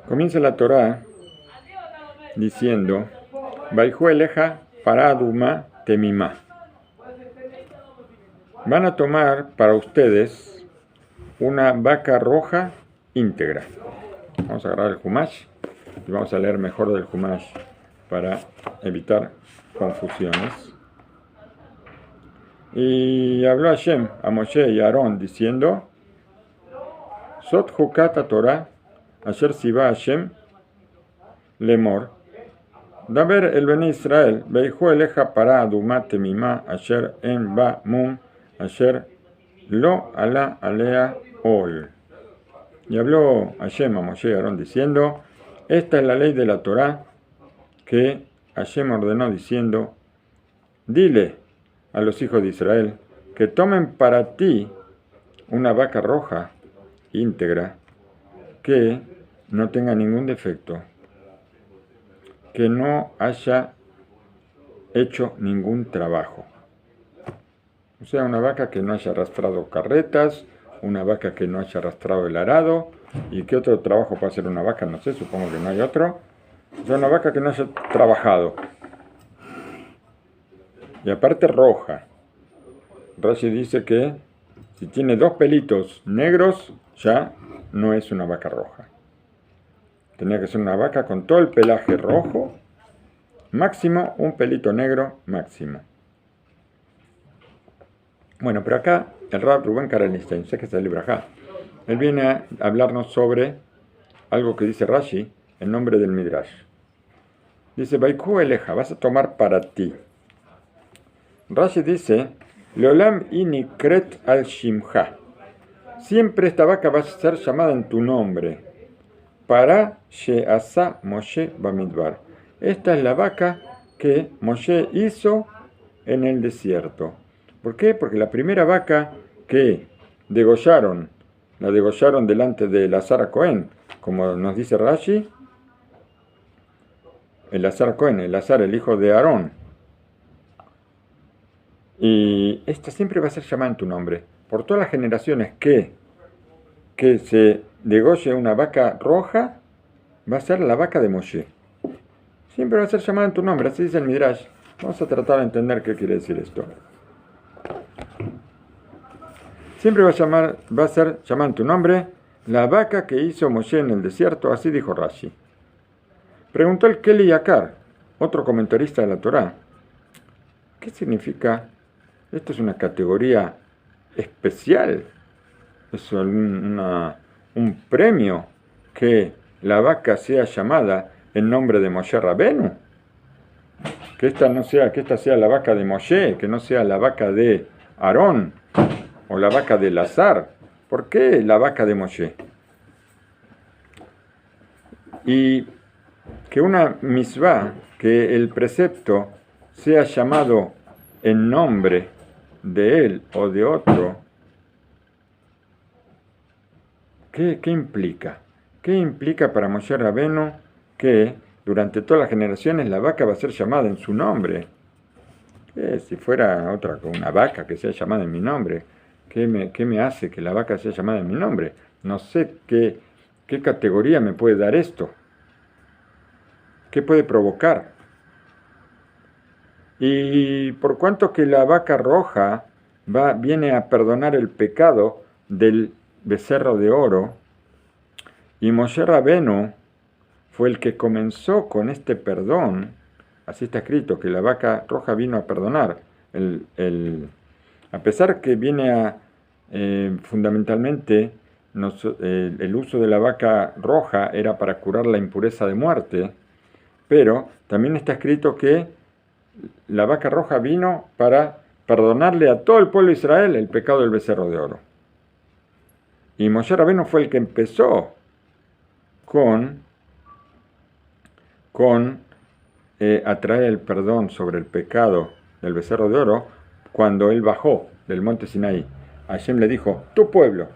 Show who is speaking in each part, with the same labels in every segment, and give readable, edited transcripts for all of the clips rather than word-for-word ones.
Speaker 1: Comienza la Torá diciendo, Baijú eleja paraduma temimá. Van a tomar para ustedes una vaca roja íntegra. Vamos a agarrar el Humash y vamos a leer mejor del Humash para evitar confusiones. Y habló Hashem a Moshe y a Aarón diciendo, Sot Hukata Torah, Asher Siva Hashem, Lemor, Daber el Bene Israel, Beihu eleja para Adumate Mima, Asher en Ba Mum, Asher Lo Ala Alea Ol. Y habló Hashem a Moshe y a Aarón diciendo, esta es la ley de la Torah que Hashem ordenó diciendo, dile a los hijos de Israel que tomen para ti una vaca roja íntegra que no tenga ningún defecto, que no haya hecho ningún trabajo. O sea, una vaca que no haya arrastrado carretas, una vaca que no haya arrastrado el arado. ¿Y qué otro trabajo puede hacer una vaca? No sé, supongo que no hay otro. O sea, una vaca que no haya trabajado. Y aparte roja. Rashi dice que si tiene 2 pelitos negros, ya no es una vaca roja. Tenía que ser una vaca con todo el pelaje rojo, máximo un pelito negro, máximo. Bueno, pero acá el Rab Rubén Karelstein, sé que es el Librajá, él viene a hablarnos sobre algo que dice Rashi, en nombre del Midrash. Dice, Baiku eleja, vas a tomar para ti. Rashi dice, Leolam inikret al shimcha. Siempre esta vaca va a ser llamada en tu nombre. Para she'asa Moshe bamidbar. Esta es la vaca que Moshe hizo en el desierto. ¿Por qué? Porque la primera vaca que degollaron, la degollaron delante de Elazar Cohen, como nos dice Rashi, Elazar Cohen, Elazar el hijo de Aarón. Y esta siempre va a ser llamada en tu nombre. Por todas las generaciones que se degolle una vaca roja, va a ser la vaca de Moshe. Siempre va a ser llamada en tu nombre, así dice el Midrash. Vamos a tratar de entender qué quiere decir esto. Siempre va a ser llamada en tu nombre la vaca que hizo Moshe en el desierto, así dijo Rashi. Preguntó el Keli Yakar, otro comentarista de la Torá, ¿qué significa? ¿Esto es una categoría especial? ¿Es un premio que la vaca sea llamada en nombre de Moshe Rabenu? Que esta sea la vaca de Moshe, que no sea la vaca de Aarón o la vaca de Elazar. ¿Por qué la vaca de Moshe? Y que una misvá, que el precepto sea llamado en nombre de él o de otro, ¿qué implica? ¿Qué implica para Moshe Rabenu que durante todas las generaciones la vaca va a ser llamada en su nombre? Si fuera una vaca que sea llamada en mi nombre, ¿qué me hace que la vaca sea llamada en mi nombre? No sé qué categoría me puede dar esto. ¿Qué puede provocar? Y por cuanto que la vaca roja viene a perdonar el pecado del becerro de oro, y Moshe Rabenu fue el que comenzó con este perdón, así está escrito, que la vaca roja vino a perdonar. A pesar que viene a, fundamentalmente, el uso de la vaca roja era para curar la impureza de muerte, pero también está escrito que la vaca roja vino para perdonarle a todo el pueblo de Israel el pecado del becerro de oro. Y Moshe Rabenu fue el que empezó con atraer el perdón sobre el pecado del becerro de oro cuando él bajó del monte Sinaí. Hashem le dijo, tu pueblo,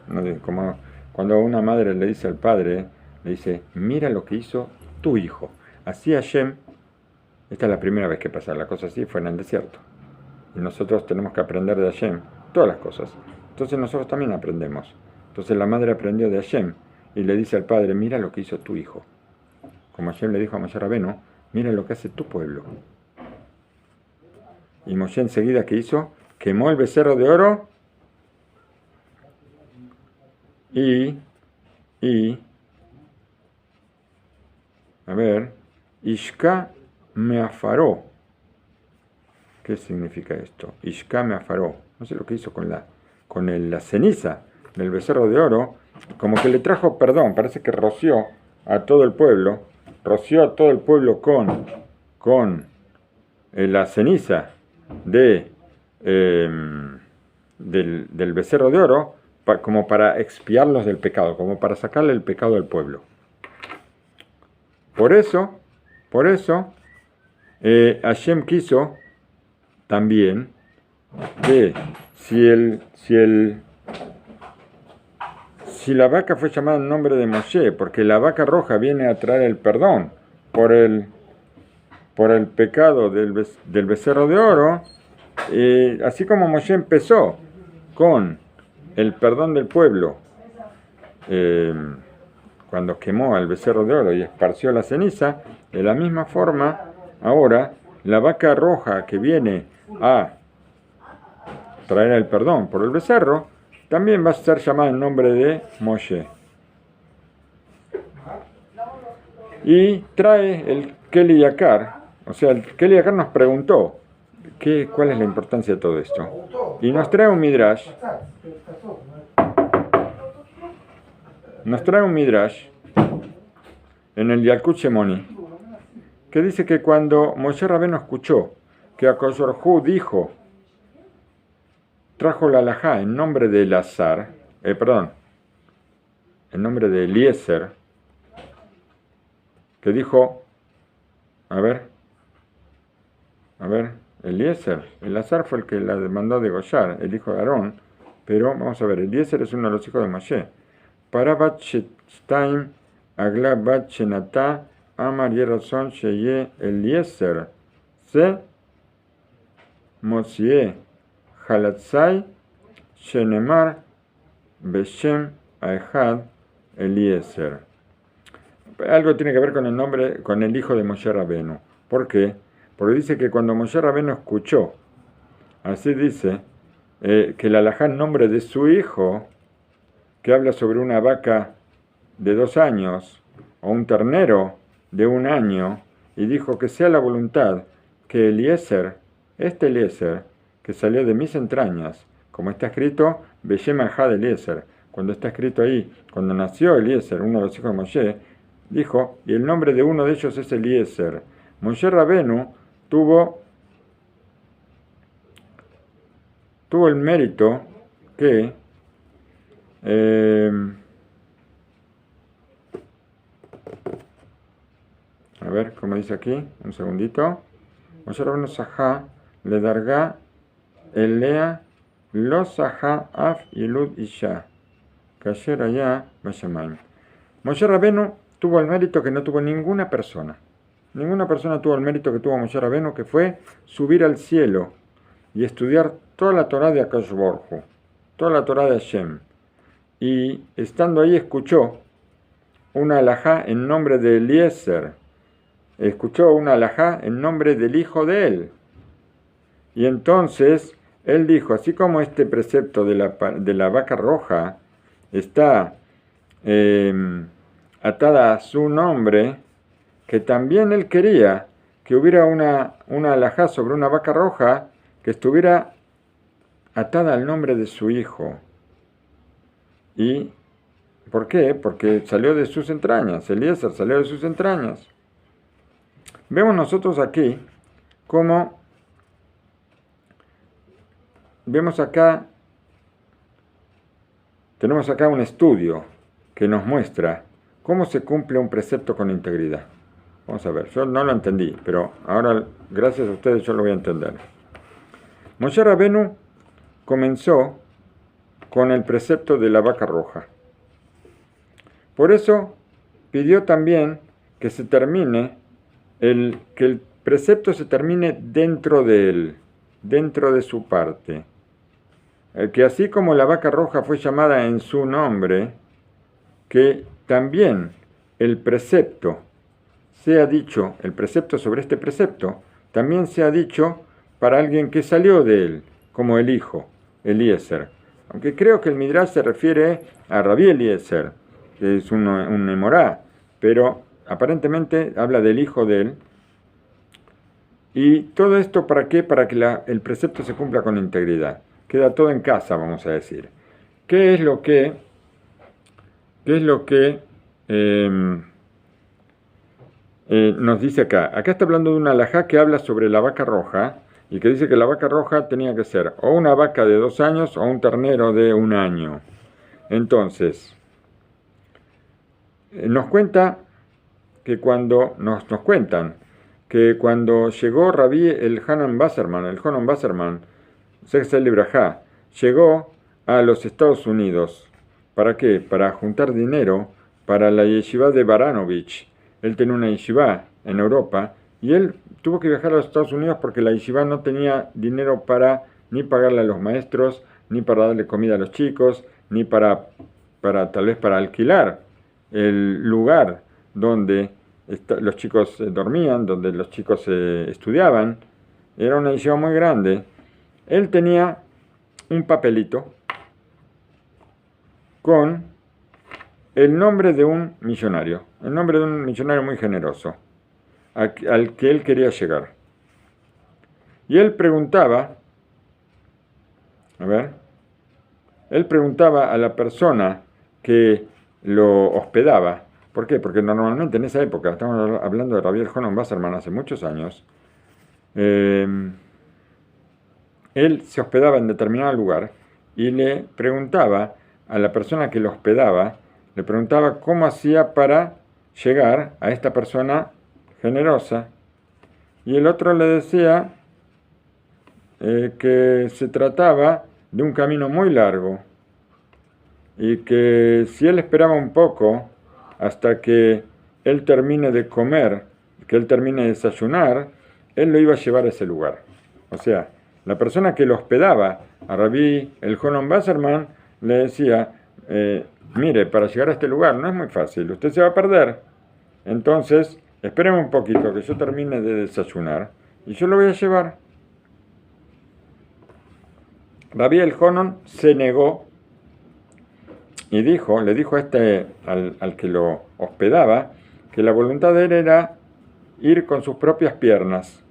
Speaker 1: como cuando una madre le dice al padre, le dice, mira lo que hizo tu hijo. Así Hashem, esta es la primera vez que pasa la cosa así, fue en el desierto. Y nosotros tenemos que aprender de Hashem todas las cosas. Entonces nosotros también aprendemos. Entonces la madre aprendió de Hashem y le dice al padre, mira lo que hizo tu hijo. Como Hashem le dijo a Moshe Rabenu, mira lo que hace tu pueblo. Y Moshe enseguida, ¿qué hizo? Quemó el becerro de oro y a ver, Ishka me afaró. ¿Qué significa esto? Ishka me afaró. No sé lo que hizo con la ceniza del becerro de oro, como que le trajo perdón, parece que roció a todo el pueblo con la ceniza del becerro de oro, como para expiarlos del pecado, como para sacarle el pecado al pueblo. Por eso, Hashem quiso también que si la vaca fue llamada en nombre de Moshe, porque la vaca roja viene a traer el perdón por el pecado del becerro de oro, así como Moshe empezó con el perdón del pueblo, cuando quemó al becerro de oro y esparció la ceniza, de la misma forma, ahora la vaca roja que viene a traer el perdón por el becerro, también va a ser llamada en nombre de Moshe. Y trae el Keli Yakar, o sea, el Keli Yakar nos preguntó cuál es la importancia de todo esto. Y nos trae un midrash. En el Yalkut Shemoni, que dice que cuando Moshe Rabenu escuchó que Akadosh Baruj Hu trajo la halajá en nombre de en nombre de Eliezer, que dijo, Eliezer, Elazar fue el que la demandó de degollar, el hijo de Aarón, pero vamos a ver, Eliezer es uno de los hijos de Moshe. Parabat Shetaim Aglabat Shenatá Amar Yerazon Sheye Eliezer Se Mosie Halatzai Shenemar Beshem Aehad Eliezer. Algo tiene que ver con el nombre, con el hijo de Moshe Rabenu. ¿Por qué? Porque dice que cuando Moshe Rabenu escuchó, así dice, que la halajá en nombre de su hijo, que habla sobre una vaca de 2 años o un ternero de 1 año, y dijo que sea la voluntad que Eliezer, que salió de mis entrañas, como está escrito, Beshem Ahad Eliezer, cuando está escrito ahí, cuando nació Eliezer, uno de los hijos de Moshe, dijo, y el nombre de uno de ellos es Eliezer. Moshe Rabenu tuvo el mérito que a ver, como dice aquí, un segundito. Moshe Rabenu Sahá le darga Elea lo Sahá Af Ilud Isha Kasher allá Bashamayim. Moshe Rabenu tuvo el mérito que no tuvo ninguna persona. Ninguna persona tuvo el mérito que tuvo Moshe Rabenu, que fue subir al cielo y estudiar toda la Torá de Akadosh Baruj Hu, toda la Torá de Hashem. Y estando ahí escuchó una halajá en nombre de Eliezer, escuchó una halajá en nombre del hijo de él. Y entonces él dijo, así como este precepto de la vaca roja está atada a su nombre, que también él quería que hubiera una halajá sobre una vaca roja que estuviera atada al nombre de su hijo. ¿Y por qué? Porque salió de sus entrañas, Eliezer salió de sus entrañas. Vemos nosotros aquí cómo tenemos acá un estudio que nos muestra cómo se cumple un precepto con integridad. Vamos a ver, yo no lo entendí, pero ahora, gracias a ustedes, yo lo voy a entender. Moshe Rabenu comenzó con el precepto de la vaca roja. Por eso pidió también que se termine, que el precepto se termine dentro de él, dentro de su parte. Que así como la vaca roja fue llamada en su nombre, que también el precepto se ha dicho, el precepto sobre este precepto, también se ha dicho para alguien que salió de él, como el hijo, Eliezer. Aunque creo que el Midrash se refiere a Rabí Eliezer, que es un Emorá, pero aparentemente habla del hijo de él. ¿Y todo esto para qué? Para que el precepto se cumpla con integridad. Queda todo en casa, vamos a decir. ¿Qué es lo que nos dice acá? Acá está hablando de una halajá que habla sobre la vaca roja y que dice que la vaca roja tenía que ser o una vaca de 2 años o un ternero de 1 año. Entonces, nos cuentan que cuando llegó Rabí el Hanan Wasserman, Sexel Librajá, llegó a los Estados Unidos. ¿Para qué? Para juntar dinero para la yeshiva de Baranovich. Él tenía una yeshiva en Europa y él tuvo que viajar a los Estados Unidos porque la yeshiva no tenía dinero para ni pagarle a los maestros, ni para darle comida a los chicos, ni para tal vez para alquilar el lugar donde los chicos dormían, donde los chicos estudiaban. Era una yeshiva muy grande. Él tenía un papelito con el nombre de un millonario muy generoso, al que él quería llegar. Y él preguntaba a la persona que lo hospedaba. ¿Por qué? Porque normalmente en esa época, estamos hablando de Rabí Elhanan Wasserman hace muchos años, él se hospedaba en determinado lugar y le preguntaba a la persona que lo hospedaba, le preguntaba cómo hacía para llegar a esta persona generosa. Y el otro le decía que se trataba de un camino muy largo y que si él esperaba un poco hasta que él termine de comer, que él termine de desayunar, él lo iba a llevar a ese lugar. O sea, la persona que lo hospedaba a Rabí Elhanan Wasserman le decía, mire, para llegar a este lugar no es muy fácil, usted se va a perder. Entonces, espéreme un poquito que yo termine de desayunar y yo lo voy a llevar. Rabí Elhanan se negó y le dijo al que lo hospedaba que la voluntad de él era ir con sus propias piernas.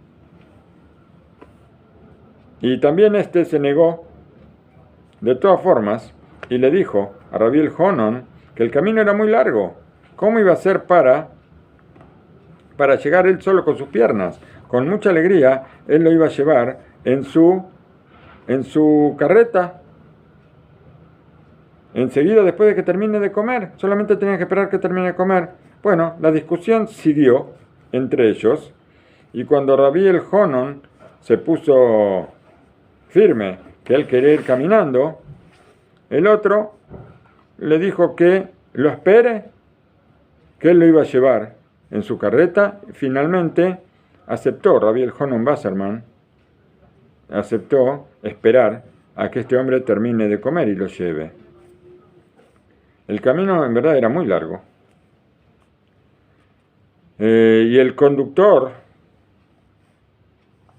Speaker 1: Y también se negó de todas formas y le dijo a Rabí Elhanan que el camino era muy largo. ¿Cómo iba a ser para llegar él solo con sus piernas? Con mucha alegría él lo iba a llevar en su carreta. Enseguida, después de que termine de comer, solamente tenía que esperar que termine de comer. Bueno, la discusión siguió entre ellos y cuando Rabí Elhanan se puso firme que él quería ir caminando, el otro le dijo que lo espere, que él lo iba a llevar en su carreta. Finalmente aceptó Rabí Elhanan Wasserman, aceptó esperar a que este hombre termine de comer y lo lleve. El camino en verdad era muy largo. Y el conductor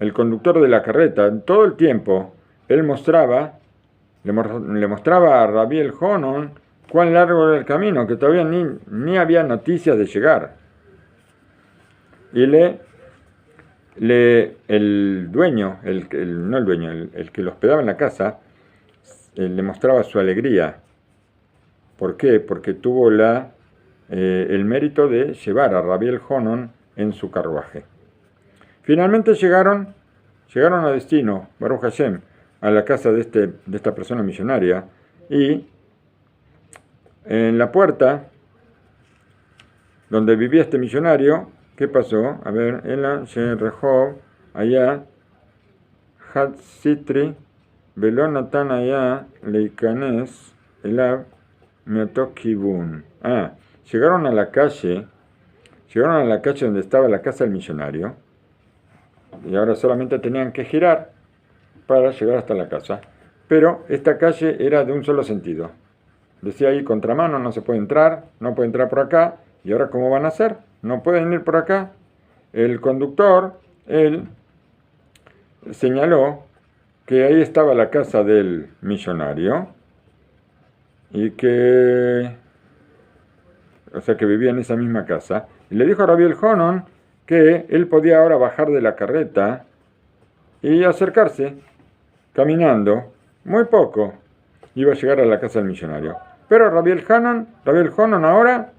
Speaker 1: de la carreta, en todo el tiempo, él le mostraba a Rabí Elhanan cuán largo era el camino, que todavía ni había noticias de llegar. Y el dueño, el que lo hospedaba en la casa, le mostraba su alegría. ¿Por qué? Porque tuvo el mérito de llevar a Rabí Elhanan en su carruaje. Finalmente llegaron a destino, Baruch Hashem, a la casa de esta persona millonaria, y en la puerta donde vivía este millonario, ¿qué pasó? A ver, Ela Rehov, allá, Had Sitri, Velonatan allá, Leikanes, Elab, Meotokibun. Llegaron a la calle donde estaba la casa del millonario, y ahora solamente tenían que girar para llegar hasta la casa. Pero esta calle era de un solo sentido. decía ahí contramano, no se puede entrar, no puede entrar por acá. ¿Y ahora cómo van a hacer? No pueden ir por acá. El conductor, él señaló que ahí estaba la casa del millonario y que, o sea, que vivía en esa misma casa. Y le dijo a Rabbi Elhonon que él podía ahora bajar de la carreta y acercarse, caminando, muy poco, iba a llegar a la casa del millonario. Pero Rabbi Elhonon ahora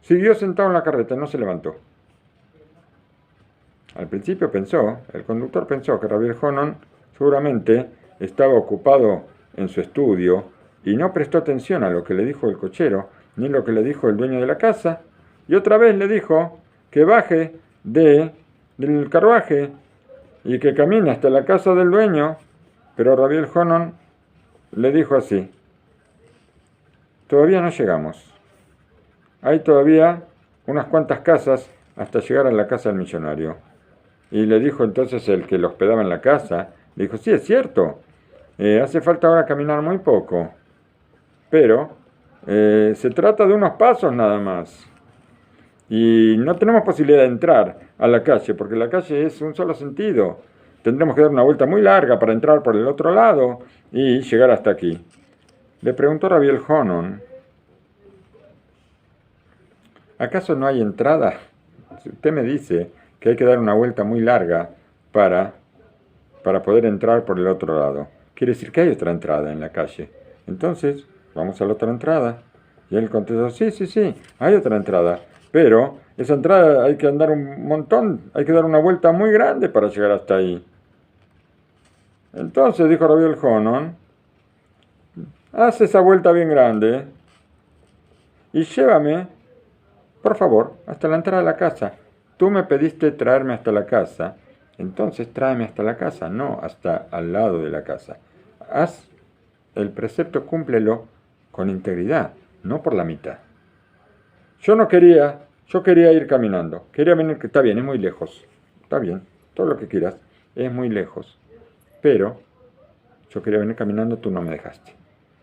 Speaker 1: siguió sentado en la carreta, no se levantó. Al principio el conductor pensó que Rabbi Elhonon seguramente estaba ocupado en su estudio y no prestó atención a lo que le dijo el cochero, ni lo que le dijo el dueño de la casa. Y otra vez le dijo que baje del carruaje y que camine hasta la casa del dueño. Pero Rabbi Elhonon le dijo así: todavía no llegamos. Hay todavía unas cuantas casas hasta llegar a la casa del millonario. Y le dijo entonces el que lo hospedaba en la casa, le dijo: sí, es cierto, hace falta ahora caminar muy poco, pero se trata de unos pasos nada más. Y no tenemos posibilidad de entrar a la calle, porque la calle es un solo sentido. Tendremos que dar una vuelta muy larga para entrar por el otro lado y llegar hasta aquí. Le preguntó Rabbi Elhonon: ¿acaso no hay entrada? Si usted me dice que hay que dar una vuelta muy larga para poder entrar por el otro lado, quiere decir que hay otra entrada en la calle. Entonces, vamos a la otra entrada. Y él contestó: sí, hay otra entrada. Pero esa entrada hay que andar un montón, hay que dar una vuelta muy grande para llegar hasta ahí. Entonces dijo Rabbi Elhonon: haz esa vuelta bien grande y llévame, por favor, hasta la entrada de la casa. Tú me pediste traerme hasta la casa, entonces tráeme hasta la casa, no hasta al lado de la casa. Haz el precepto, cúmplelo con integridad, no por la mitad. Yo quería ir caminando, quería venir, que está bien, es muy lejos, está bien, todo lo que quieras, es muy lejos, pero yo quería venir caminando, tú no me dejaste.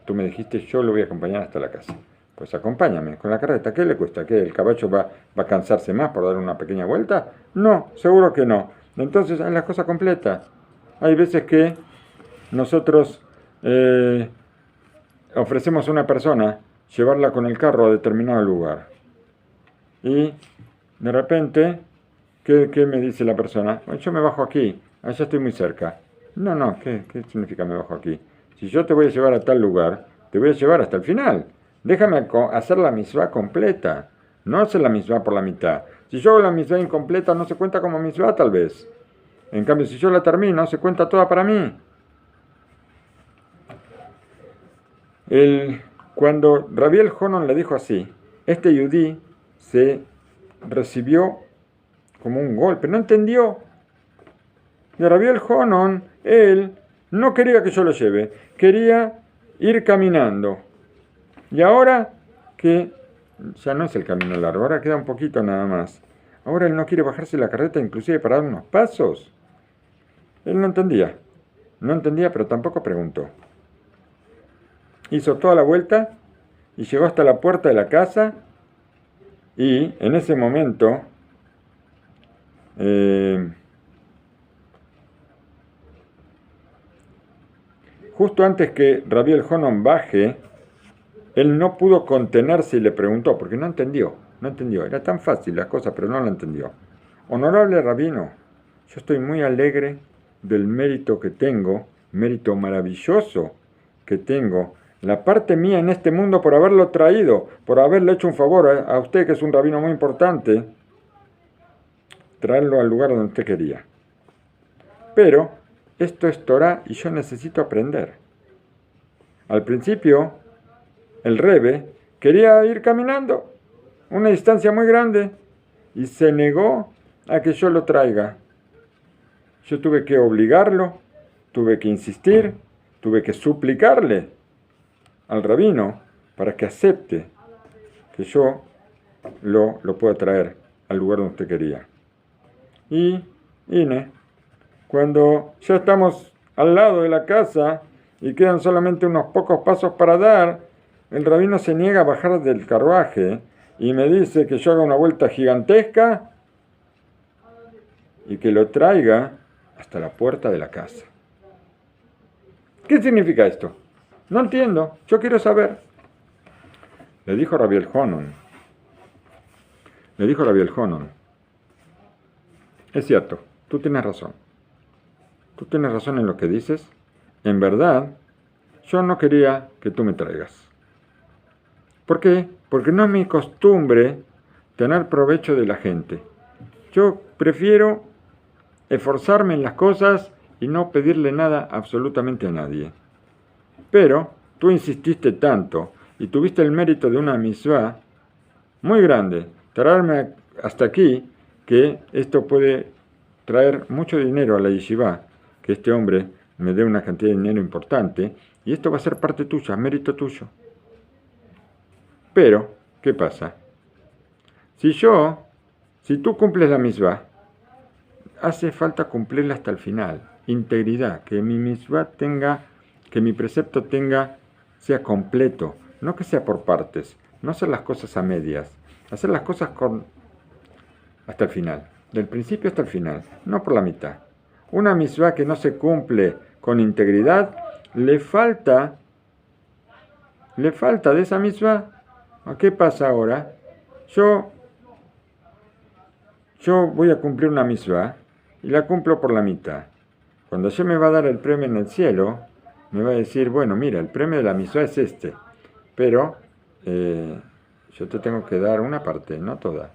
Speaker 1: Tú me dijiste: yo lo voy a acompañar hasta la casa. Pues acompáñame con la carreta. ¿Qué le cuesta? ¿Qué? ¿El caballo va a cansarse más por dar una pequeña vuelta? No, seguro que no. Entonces hay la cosa completa. Hay veces que nosotros ofrecemos a una persona llevarla con el carro a determinado lugar. Y de repente, ¿qué me dice la persona? Bueno, yo me bajo aquí, allá estoy muy cerca. No, ¿qué significa me bajo aquí? Si yo te voy a llevar a tal lugar, te voy a llevar hasta el final. Déjame hacer la misvá completa, no hacer la misvá por la mitad. Si yo hago la misvá incompleta, no se cuenta como misvá tal vez. En cambio, si yo la termino, se cuenta toda para mí. Cuando Rabbi Elhonon le dijo así, este yudí se recibió como un golpe, no entendió. Y Rabbi Elhonon, él no quería que yo lo lleve, quería ir caminando. Y ahora que ya no es el camino largo, ahora queda un poquito nada más. Ahora él no quiere bajarse la carreta inclusive para dar unos pasos. Él no entendía, pero tampoco preguntó. Hizo toda la vuelta y llegó hasta la puerta de la casa y en ese momento justo antes que Rabbi Elhonon baje, él no pudo contenerse y le preguntó, porque no entendió. Era tan fácil las cosas, pero no lo entendió. Honorable rabino, yo estoy muy alegre del mérito que tengo, mérito maravilloso que tengo, la parte mía en este mundo por haberlo traído, por haberle hecho un favor a usted, que es un rabino muy importante, traerlo al lugar donde usted quería. Pero esto es Torah y yo necesito aprender. Al principio, el Rebbe quería ir caminando una distancia muy grande y se negó a que yo lo traiga. Yo tuve que obligarlo, tuve que insistir, tuve que suplicarle al rabino para que acepte que yo lo pueda traer al lugar donde usted quería. Y cuando ya estamos al lado de la casa, y quedan solamente unos pocos pasos para dar, el rabino se niega a bajar del carruaje y me dice que yo haga una vuelta gigantesca y que lo traiga hasta la puerta de la casa. ¿Qué significa esto? No entiendo, yo quiero saber. Le dijo Rabbi Elhonon. Es cierto, tú tienes razón. Tú tienes razón en lo que dices. En verdad, yo no quería que tú me traigas. ¿Por qué? Porque no es mi costumbre tener provecho de la gente. Yo prefiero esforzarme en las cosas y no pedirle nada absolutamente a nadie. Pero tú insististe tanto y tuviste el mérito de una misvá muy grande, traerme hasta aquí, que esto puede traer mucho dinero a la yeshiva, que este hombre me dé una cantidad de dinero importante, y esto va a ser parte tuya, mérito tuyo. Pero, ¿qué pasa? Si tú cumples la misvá, hace falta cumplirla hasta el final. Integridad, que mi misvá tenga, que mi precepto sea completo, no que sea por partes, no hacer las cosas a medias, hacer las cosas hasta el final, del principio hasta el final, no por la mitad. Una misvá que no se cumple con integridad, le falta de esa misvá. ¿Qué pasa ahora? Yo voy a cumplir una misvá y la cumplo por la mitad. Cuando Hashem me va a dar el premio en el cielo, me va a decir, bueno, mira, el premio de la misvá es este, pero yo te tengo que dar una parte, no toda.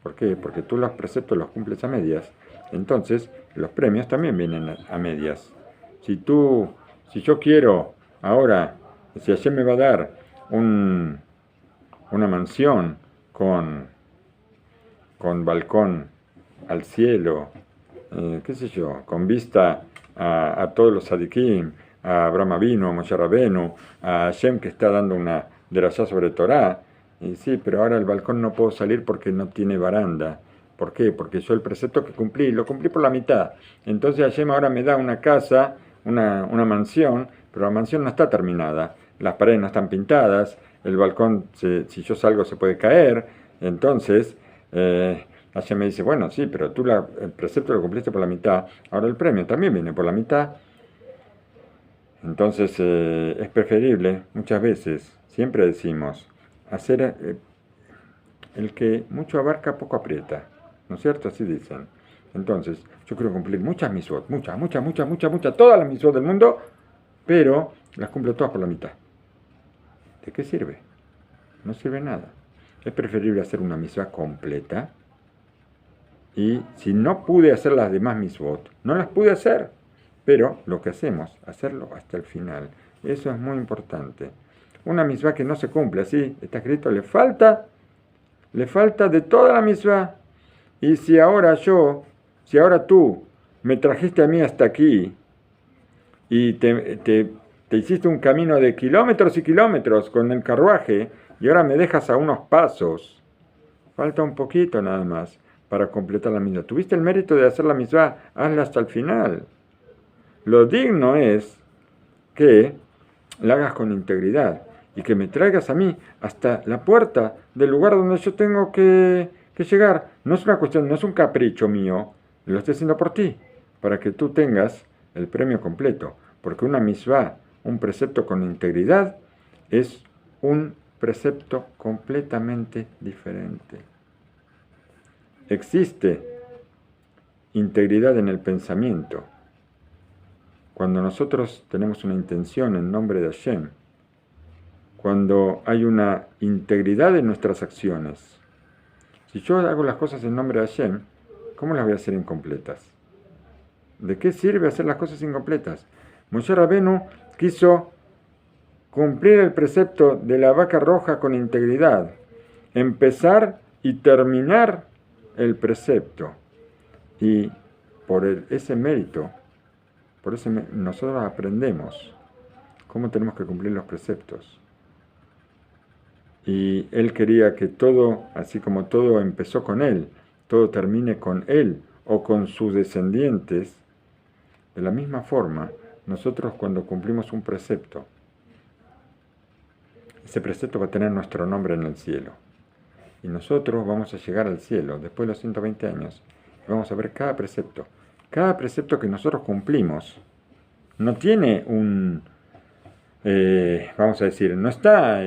Speaker 1: ¿Por qué? Porque tú los preceptos los cumples a medias. Entonces, los premios también vienen a medias. Si yo quiero ahora, si Hashem me va a dar una mansión con balcón al cielo, qué sé yo, con vista a todos los sadikim, a Abraham Avinu, a Moshe Rabenu, a Hashem que está dando una derashá sobre Torah, y sí, pero ahora el balcón no puedo salir porque no tiene baranda. ¿Por qué? Porque yo el precepto que cumplí, lo cumplí por la mitad. Entonces Hashem ahora me da una casa, una mansión, pero la mansión no está terminada. Las paredes no están pintadas, el balcón, si yo salgo, se puede caer. Entonces, Hashem me dice, bueno, sí, pero tú el precepto lo cumpliste por la mitad, ahora el premio también viene por la mitad. Entonces, es preferible, muchas veces, siempre decimos, hacer el que mucho abarca, poco aprieta. ¿No es cierto? Así dicen. Entonces, yo quiero cumplir muchas misvot, muchas, todas las misvot del mundo, pero las cumplo todas por la mitad. ¿De qué sirve? No sirve nada. Es preferible hacer una misvá completa, y si no pude hacer las demás misvot, no las pude hacer, pero lo que hacemos, hacerlo hasta el final. Eso es muy importante. Una misvá que no se cumple, así está escrito, le falta de toda la misvá. Y si ahora tú me trajiste a mí hasta aquí y te hiciste un camino de kilómetros y kilómetros con el carruaje y ahora me dejas a unos pasos, falta un poquito nada más para completar la misvá. Tuviste el mérito de hacer la misvá, hazla hasta el final. Lo digno es que la hagas con integridad y que me traigas a mí hasta la puerta del lugar donde yo tengo que llegar. No es una cuestión, no es un capricho mío, lo estoy haciendo por ti, para que tú tengas el premio completo. Porque una misvá, un precepto con integridad, es un precepto completamente diferente. Existe integridad en el pensamiento. Cuando nosotros tenemos una intención en nombre de Hashem, cuando hay una integridad en nuestras acciones. Si yo hago las cosas en nombre de Hashem, ¿cómo las voy a hacer incompletas? ¿De qué sirve hacer las cosas incompletas? Moshe Rabenu quiso cumplir el precepto de la vaca roja con integridad, empezar y terminar el precepto. Y por ese mérito, nosotros aprendemos cómo tenemos que cumplir los preceptos. Y él quería que todo, así como todo empezó con él, todo termine con él o con sus descendientes. De la misma forma, nosotros cuando cumplimos un precepto, ese precepto va a tener nuestro nombre en el cielo. Y nosotros vamos a llegar al cielo después de los 120 años. Y vamos a ver cada precepto. Cada precepto que nosotros cumplimos no tiene vamos a decir, no está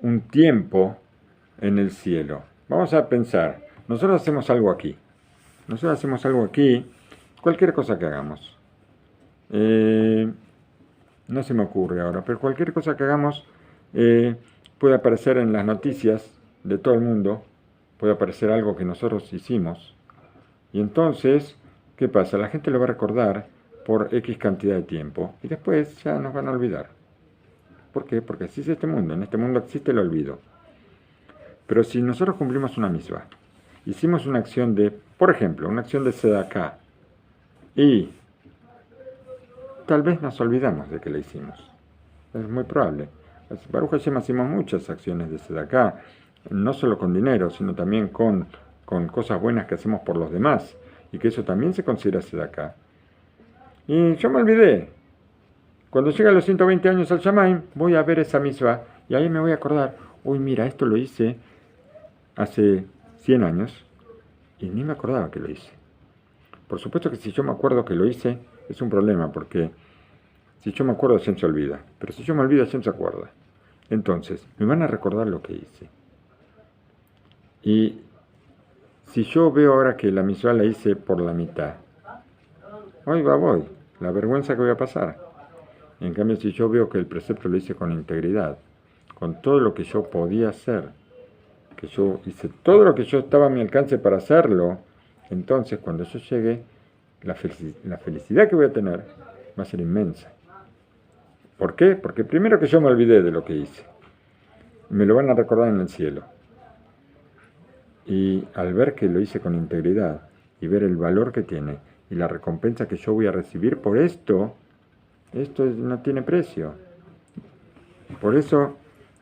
Speaker 1: un tiempo en el cielo. Vamos a pensar, nosotros hacemos algo aquí. Nosotros hacemos algo aquí, cualquier cosa que hagamos. No se me ocurre ahora, pero cualquier cosa que hagamos puede aparecer en las noticias de todo el mundo, puede aparecer algo que nosotros hicimos. Y entonces, ¿qué pasa? La gente lo va a recordar por X cantidad de tiempo y después ya nos van a olvidar. ¿Por qué? Porque así es este mundo. En este mundo existe el olvido. Pero si nosotros cumplimos una misma, hicimos una acción de, por ejemplo, una acción de Sedaká, y tal vez nos olvidamos de que la hicimos. Es muy probable. Baruch Hashem hacemos muchas acciones de Sedaká, no solo con dinero, sino también con cosas buenas que hacemos por los demás, y que eso también se considera Sedaká. Y yo me olvidé. Cuando llegue a los 120 años al Shamaim, voy a ver esa misma, y ahí me voy a acordar, uy, mira, esto lo hice hace 100 años, y ni me acordaba que lo hice. Por supuesto que si yo me acuerdo que lo hice, es un problema, porque si yo me acuerdo, Hashem se olvida. Pero si yo me olvido, Hashem se acuerda. Entonces, me van a recordar lo que hice. Y si yo veo ahora que la mitzvah la hice por la mitad, voy, la vergüenza que voy a pasar. En cambio, si yo veo que el precepto lo hice con integridad, con todo lo que yo podía hacer, que yo hice todo lo que yo estaba a mi alcance para hacerlo, entonces cuando yo llegue, la felicidad que voy a tener va a ser inmensa. ¿Por qué? Porque primero que yo me olvidé de lo que hice. Me lo van a recordar en el cielo. Y al ver que lo hice con integridad y ver el valor que tiene y la recompensa que yo voy a recibir por esto no tiene precio. Por eso,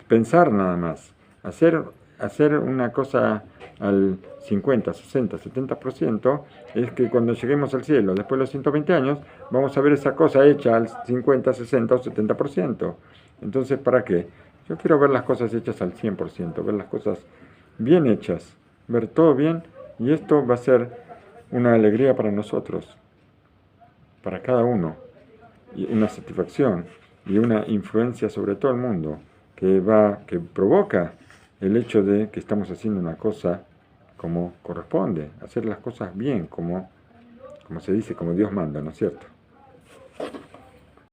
Speaker 1: pensar nada más, hacer una cosa al 50, 60, 70%, es que cuando lleguemos al cielo, después de los 120 años, vamos a ver esa cosa hecha al 50, 60 o 70%. Entonces, ¿para qué? Yo quiero ver las cosas hechas al 100%, ver las cosas bien hechas, ver todo bien, y esto va a ser una alegría para nosotros, para cada uno, y una satisfacción y una influencia sobre todo el mundo que provoca el hecho de que estamos haciendo una cosa como corresponde, hacer las cosas bien, como se dice, como Dios manda, ¿no es cierto?